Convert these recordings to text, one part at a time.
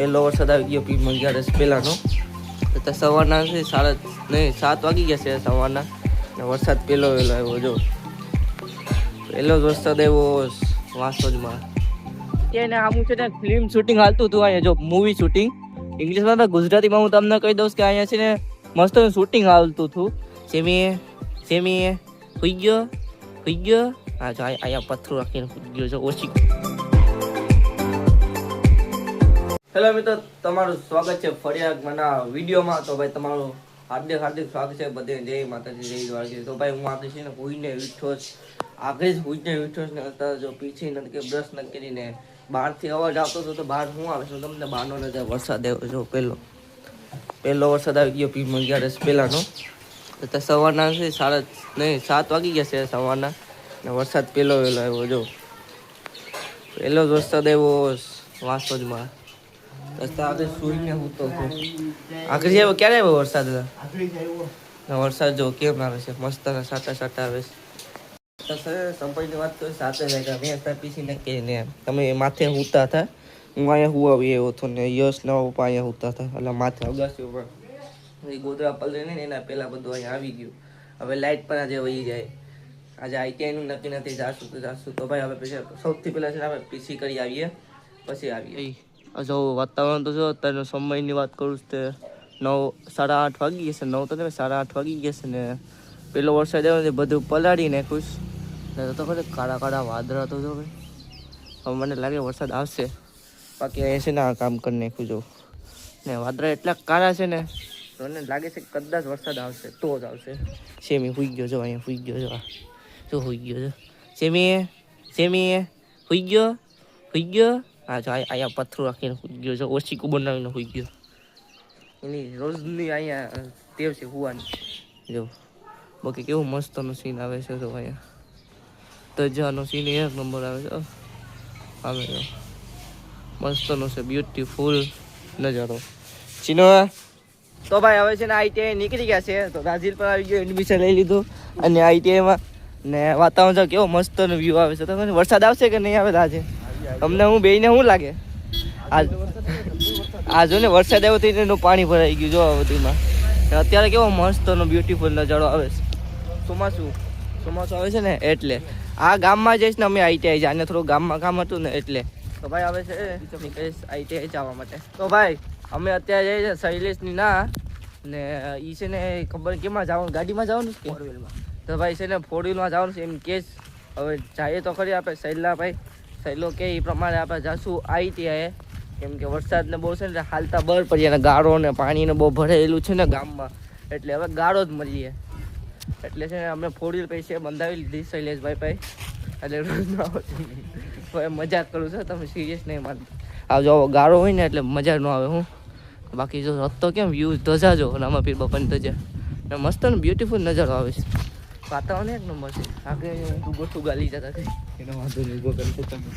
પહેલો વરસાદ આવી ગયો 11 પહેલાંનો. તો સવારના છે 7 વાગી ગયા છે સવારના. ને વરસાદ પહેલો આવ્યો. જો પહેલો જ વરસાદ આવ્યો વાસોજમાં. એને આમું છે ને ફિલ્મ શૂટિંગ હાલતું હતું અહીંયા. જો મૂવી શૂટિંગ ઇંગ્લિશમાં તો ગુજરાતીમાં હું તમને કહી દઉં કે અહીંયા છે ને મસ્ત શૂટિંગ હાલતું હતું. સેમી હુઈ ગયો. હા જો અહીંયા પથ્થર રાખીને હુઈ ગયો છે ઓછી. હેલો મિત્રો, તમારું સ્વાગત છે ફરી એક મારા વિડીયોમાં. તો ભાઈ તમારું હાર્દિક સ્વાગત છે. બધે જય માતાજી, જય દ્વારકા. તો ભાઈ હું આગળ છે ને હુઈને વીઠો ને અત્યારે જો પીછી નથી કે બ્રશ નથી કરીને બહારથી અવાજ આવતો હતો. તો બહાર શું આવે છે તમને બહારનો નજારો. વરસાદ આવ્યો. જો પહેલો વરસાદ આવી ગયો 11 પહેલાંનો. તો સવારના છે 7 વાગી ગયા છે સવારના. ને વરસાદ પહેલો આવ્યો. જો પહેલો જ વરસાદ આવ્યો વાસોજમાં. આગળ સુઈને હું તો આગળ આવ્યો. ક્યારે આવ્યો વરસાદ? વરસાદ જો કેમ આવે છે, મસ્ત સાટા આવે છે. સંપર્કની વાત કરું સાથે મેં અત્યારે પીસીને કહીને તમે માથે હુતા હતા. હું અહીંયા હુવા આવ્યો હતો ને યશ ના પપ્પા અહીંયા હુતા હતા. એટલે માથે અગાસી ઉપર ગોદરા પલરે ને એના પહેલાં બધું અહીંયા આવી ગયું. હવે લાઇટ પણ આજે વહી જાય. આજે આઈટીઆઈનું નક્કી નથી. જાશું તો ભાઈ હવે પછી સૌથી પહેલાં છે ને આપણે પીસી કરી આવીએ પછી આવીએ. જો વાતાવરણ તો જો અત્યારે સમયની વાત કરું તે 9:30 વાગી ગયા છે. 9 તો 8:30 વાગી ગયા છે ને પેલો વરસાદ આવ્યો ને બધું પલાળીને ખુશ તો ખરે કાળા વાદળા તો જો ભાઈ. હવે મને લાગે વરસાદ આવશે. બાકી અહીંયા છે ને આ કામ કરી નાખ્યું જો ને વાદળા એટલા કાળા છે ને તો મને લાગે છે કદાચ વરસાદ આવશે તો જ આવશે. સેમી હુઈ ગયો જો અહીંયા હુઈ ગયો જો હુઈ ગયો જો સેમી હુઈ ગયો. હા જો અહીંયા પથ્થર રાખીને હુઈ ગયો છે. ઓછી બનાવીને હુઈ ગયો. એની રોજની અહીંયા ટેવ છે હુવાની. જો બાકી કેવું મસ્તનો સીન આવે છે. તો અહીંયા તજાનો સીન એક નંબર આવે છે. આવે મસ્તનો છે, બ્યુટીફુલ નજારો ચીનો. તો ભાઈ હવે છે ને આઈટીઆઈ નીકળી ગયા છે. તો રાજીલ પર આવી ગયો, એડમિશન લઈ લીધું અને આઈટીઆઈમાં ને વાતાવરણ જો કેવો મસ્તનો વ્યૂ આવે છે. તો વરસાદ આવશે કે નહીં આવે આજે તમને હું બેને શું લાગે? આ જો ને વરસાદ આવ્યો તો એનું પાણી ભરાઈ ગયું જો બધીમાં. અત્યારે કેવો મસ્તનો બ્યુટીફુલ નજારો આવે છે. ચોમાસું આવે છે ને એટલે આ ગામમાં જઈશ ને અમે આઈટીઆઈ જાય. થોડું ગામમાં કામ હતું ને એટલે. તો ભાઈ આવે છે નીકળીશ આઈટીઆઈ જવા માટે. તો ભાઈ અમે અત્યારે જઈએ છીએ શૈલેષની ના ને એ છે ને ખબર કેમાં જવાનું, ગાડીમાં જવાનું છે 4 વ્હીલમાં. તો ભાઈ છે ને 4 વ્હીલમાં જવાનું છે એમ કેસ. હવે જઈએ તો ખરી આપણે સહેલો કે એ પ્રમાણે આપણે જઈશું આઈટીઆઈ. કેમ કે વરસાદને બહુ છે ને હાલતા બર પડીએ અને ગાળો ને પાણીને બહુ ભરેલું છે ને ગામમાં. એટલે હવે ગાળો જ મળીએ. એટલે છે ને અમે 4 વ્હીલ પૈસે બંધાવી લીધી શૈલેષભાઈ પાસે. એટલે રોજ હવે મજાક કરું છું, તમે સિરિયસ નહીં માનતા. આ જો ગાળો હોય ને એટલે મજા ન આવે. હું બાકી જો રસ્તો કેમ વ્યૂ ધજા જો રામા પીર બાપાની ધજા ને મસ્ત ને બ્યુટીફુલ નજારો આવે છે. વાતાવરણ એક નંબર છે. આગળ ગોઠું લઈ જતા છે એનો વાંધો નહીં ઉભો કરી તમે.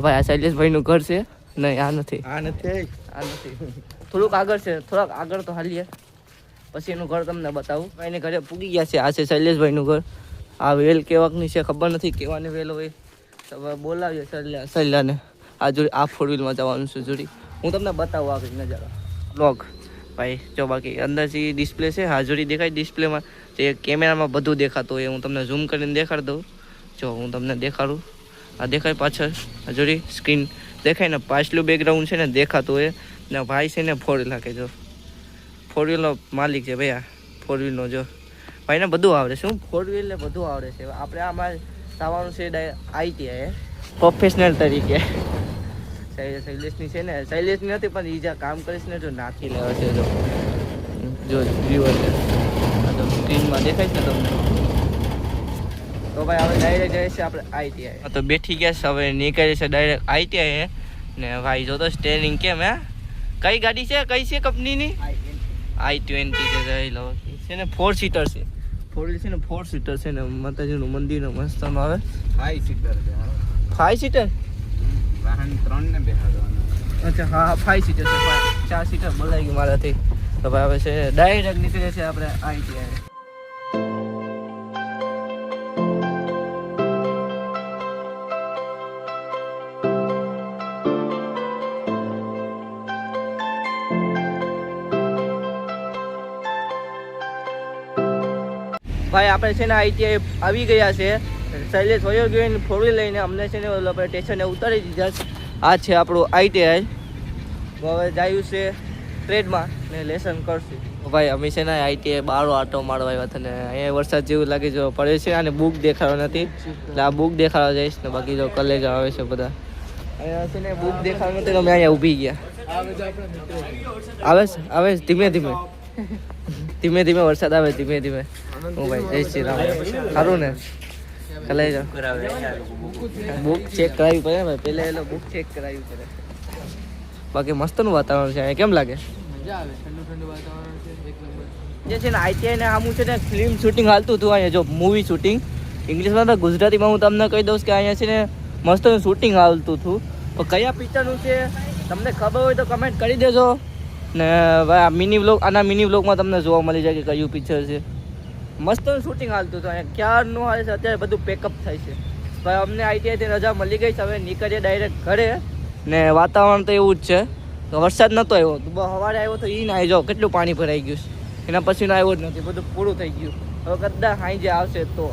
ભાઈ આ શૈલેષભાઈનું ઘર છે નહીં? આ નથી. થોડુંક આગળ છે, થોડાક આગળ તો હાલીએ પછી એનું ઘર તમને બતાવું. એને ઘરે પૂગી ગયા છે. આ છે શૈલેષભાઈનું ઘર. આ વેલ કેવાકની છે ખબર નથી કેવાની વેલ હોય. તો બોલાવીએ શૈલાને. આ જોડી આ 4 વ્હીલમાં જવાનું છે જોડી. હું તમને બતાવું આગળ નજારો બ્લોગ ભાઈ. જો બાકી અંદરથી ડિસ્પ્લે છે, હાજરી દેખાય ડિસ્પ્લેમાં. જે કેમેરામાં બધું દેખાતું હોય હું તમને ઝૂમ કરીને દેખાડી દઉં. જો હું તમને દેખાડું. આ દેખાય પાછળ હાજરી સ્ક્રીન દેખાય ને પાછલું બેકગ્રાઉન્ડ છે ને દેખાતું હોય. ને ભાઈ છે ને 4 વ્હીલ નાખે. જો 4 વ્હીલનો માલિક છે ભાઈ. આ 4 વ્હીલનો જો ભાઈને બધું આવડે છે. શું 4 વ્હીલ ને બધું આવડે છે. આપણે આમાં જવાનું છે આઈટીઆઈ પ્રોફેશનલ તરીકે. શૈલેષની છે ને શૈલેષની નથી પણ એ જ્યાં કામ કરીશ ને જો નાખી લેવા છે. જો વ્યુઅર છે તો સ્ક્રીનમાં દેખાય છે તમને. તો ભાઈ હવે ડાયરેક્ટ જઈએ છીએ આપણે આઈટીઆઈ. તો બેઠી ગયા છે હવે નીકળે છે ડાયરેક્ટ આઈટીઆઈ. ને ભાઈ જો તો સ્ટેરિંગ કેમ હે કઈ ગાડી છે, કઈ છે કંપનીની? i20 છે. જઈ લો છે ને 4 સીટર છે. 4 વ્હીલ છે ને 4 સીટર છે ને માતાજીનું મંદિર મસ્તનું આવે. 5 સીટર છે. 5 સીટર વાહન 3 ને બેહાડવાનું. અચ્છા હા 5 સીટર છે. 4 સીટર બોલાઈ ગયું મારાથી. તો ભાઈ હવે છે ડાયરેક્ટ નીકળે છે આપણે આઈટીઆઈ. ભાઈ આપણે છે ને આઈટીઆઈ આવી ગયા છે. શૈલેષ વયો ગયો ને ફોરવી લઈને અમને છે ને આપણે સ્ટેશને ઉતારી દીધા છે. આ છે આપણું આઈટીઆઈ. હવે જાયું છે ટ્રેડમાં ને લેસન કરશું. ભાઈ અમે છે ને આઈટીઆઈ બારો આટો મારવા આવ્યા હતા ને અહીંયા વરસાદ જેવું લાગે જો પડે છે અને બુક દેખાડવા નથી એટલે આ બુક દેખાડવા જઈશ ને બાકી જો કલેજ આવે છે બધા અહીંયા છે ને બુક દેખાડવા નથી અમે અહીંયા ઊભી ગયા. આવે છે ધીમે ધીમે ધીમે ધીમે વરસાદ આવે ધીમે ધીમે. હું ભાઈ જય શ્રી રામ. સારું ને કલેજ બુક ચેક કરાવવી પડે ભાઈ પહેલા એલો બુક ચેક કરાવવી પડે. બાકી મસ્તનું વાતાવરણ છે અહીંયા. કેમ લાગે? જે છે ને આઈટીઆઈ ને આમું છે ને ફિલ્મ શૂટિંગ હાલતું હતું અહીંયા જો મૂવી શૂટિંગ ઇંગ્લિશમાં તો ગુજરાતીમાં હું તમને કહી દઉં કે અહીંયા છે ને મસ્ત શૂટિંગ હાલતું હતું. તો કયા પિક્ચરનું છે તમને ખબર હોય તો કમેન્ટ કરી દેજો ને ભાઈ આ મિની વ્લોગમાં તમને જોવા મળી જાય કે કયું પિક્ચર છે. મસ્ત શૂટિંગ હાલતું હતું અહીંયા. ક્યારનું હાલે છે અત્યારે બધું પેકઅપ થાય છે. ભાઈ અમને આઈટીઆઈથી રજા મળી ગઈ છે હવે નીકળીએ ડાયરેક્ટ ઘરે ને વાતાવરણ તો એવું જ છે. તો વરસાદ નહોતો આવ્યો સવારે આવ્યો તો એ ના આવી જાઓ કેટલું પાણી ભરાઈ ગયું છે. એના પછીનો આવ્યો જ નથી બધું પૂરું થઈ ગયું. હવે કદાચ હાઈ જે આવશે તો